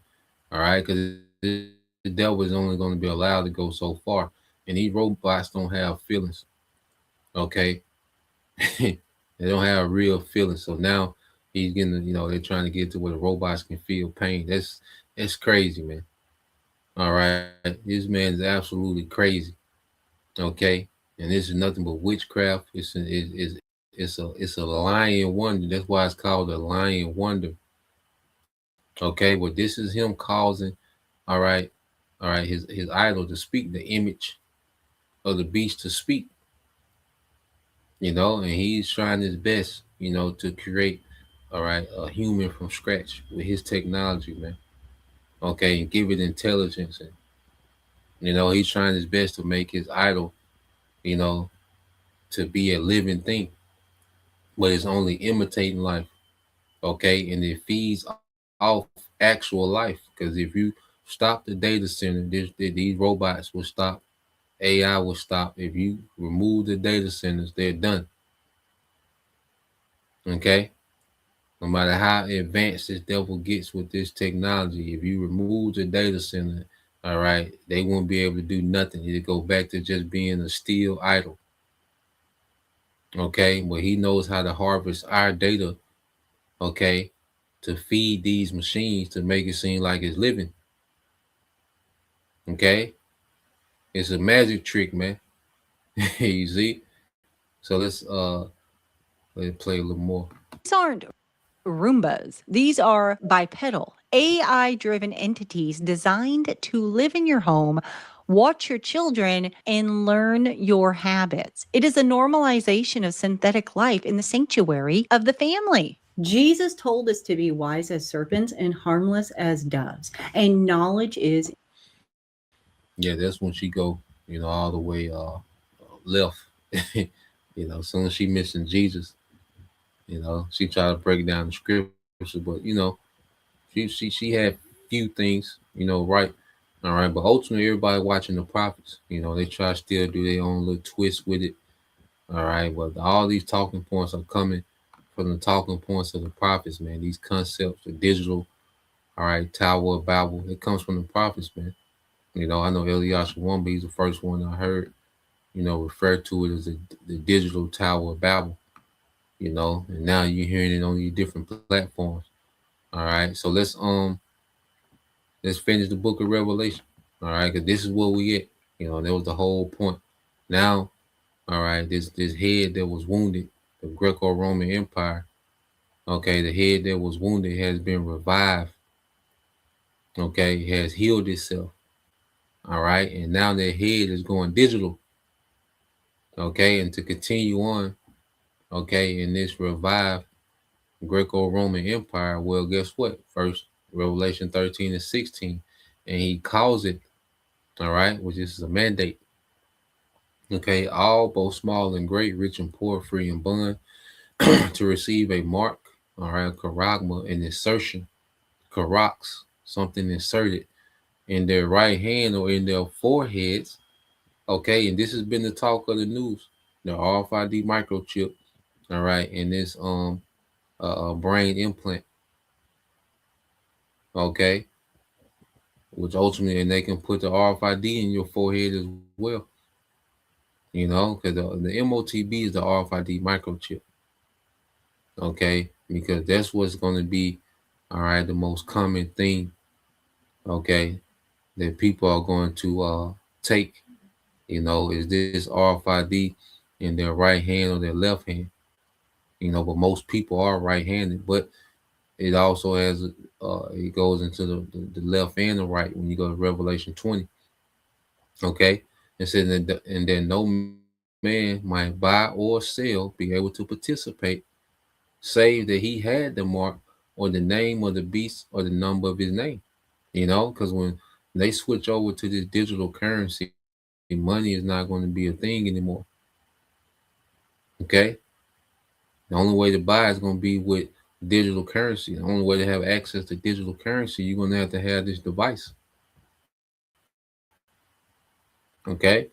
All right, because the devil is only going to be allowed to go so far, and these robots don't have feelings. Okay, they don't have real feelings. So now he's getting, you know, they're trying to get to where the robots can feel pain. That's crazy, man. All right, this man is absolutely crazy. Okay, and this is nothing but witchcraft. It's a lying wonder. That's why it's called a lying wonder. Okay, but this is him causing, all right, his idol to speak, the image of the beast to speak. You know, and he's trying his best, you know, to create, all right, a human from scratch with his technology, man. Okay, and give it intelligence, and you know, he's trying his best to make his idol, you know, to be a living thing, but it's only imitating life. Okay, and it feeds off actual life. Because if you stop the data center, these robots will stop. AI will stop. If you remove the data centers, they're done. Okay, no matter how advanced this devil gets with this technology, if you remove the data center, all right, they won't be able to do nothing. It'll go back to just being a steel idol. Okay, but he knows how to harvest our data, okay, to feed these machines to make it seem like it's living. Okay, it's a magic trick, man. You see? So let's play a little more. These aren't Roombas. These are bipedal, AI-driven entities designed to live in your home, watch your children, and learn your habits. It is a normalization of synthetic life in the sanctuary of the family. Jesus told us to be wise as serpents and harmless as doves. And knowledge is Yeah, that's when she go, you know, all the way left. You know, as soon as she mentioned Jesus, you know, she tried to break down the scripture, but you know, she had few things, you know, right. All right, but ultimately everybody watching the prophets, you know, they try to still do their own little twist with it. All right, but all these talking points are coming from the talking points of the prophets, man. These concepts, the digital, all right, Tower of Babel, it comes from the prophets, man. You know, I know Eliyahu Wamba, he's the first one I heard, you know, refer to it as the digital Tower of Babel, you know, and now you're hearing it on these different platforms. All right, so let's finish the book of Revelation. All right, because this is where we at. You know, that was the whole point. Now, all right, this head that was wounded, the Greco-Roman Empire. Okay, the head that was wounded has been revived. Okay, has healed itself. All right, and now their head is going digital. Okay, and to continue on, okay, in this revived Greco-Roman Empire, well, guess what? First, Revelation 13 and 16, and he calls it, all right, which is a mandate. Okay, all, both small and great, rich and poor, free and bond, to receive a mark, all right, charagma, an insertion, charax, something inserted in their right hand or in their foreheads. Okay, and this has been the talk of the news. The RFID microchip, all right, and this brain implant. Okay, which ultimately, and they can put the RFID in your forehead as well. You know, because the MOTB is the RFID microchip. Okay, because that's what's going to be, all right, the most common thing, okay, that people are going to take. Is this RFID in their right hand or their left hand? But most people are right-handed, but it also has it goes into the left and the right when you go to Revelation 20. Okay, it says and then no man might buy or sell, be able to participate, save that he had the mark or the name of the beast or the number of his name. Because when they switch over to this digital currency, money is not going to be a thing anymore. Okay, the only way to buy is going to be with digital currency. The only way to have access to digital currency, you're going to have this device. Okay,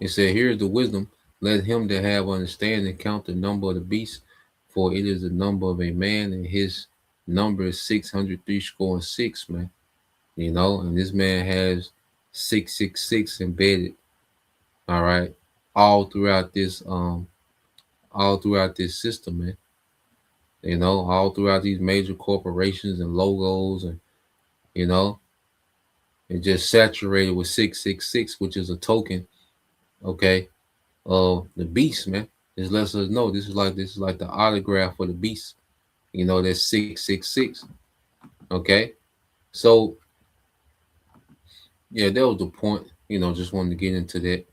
it said, here's the wisdom. Let him that have understanding count the number of the beast, for it is the number of a man, and his number is 603 score and six, man. And this man has 666 embedded. All right, all throughout this system, man. All throughout these major corporations and logos, and it just saturated with 666, which is a token, okay, of the beast, man. This lets us know this is like the autograph for the beast. That's 666. Okay, so yeah, that was the point. Just wanted to get into that.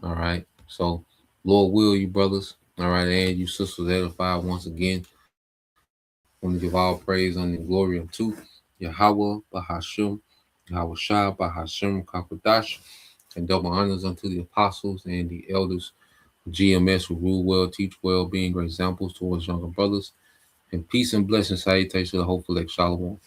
All right, so Lord will, you brothers, all right, and you sisters edified once again. Want to give all praise and glory unto Yahweh Bahashim, Yahweh Shah Bahashim Kakodash, and double honors unto the apostles and the elders, GMS, who rule well, teach well, being great examples towards younger brothers, and peace and blessings, salutations to the hopeful Shalom.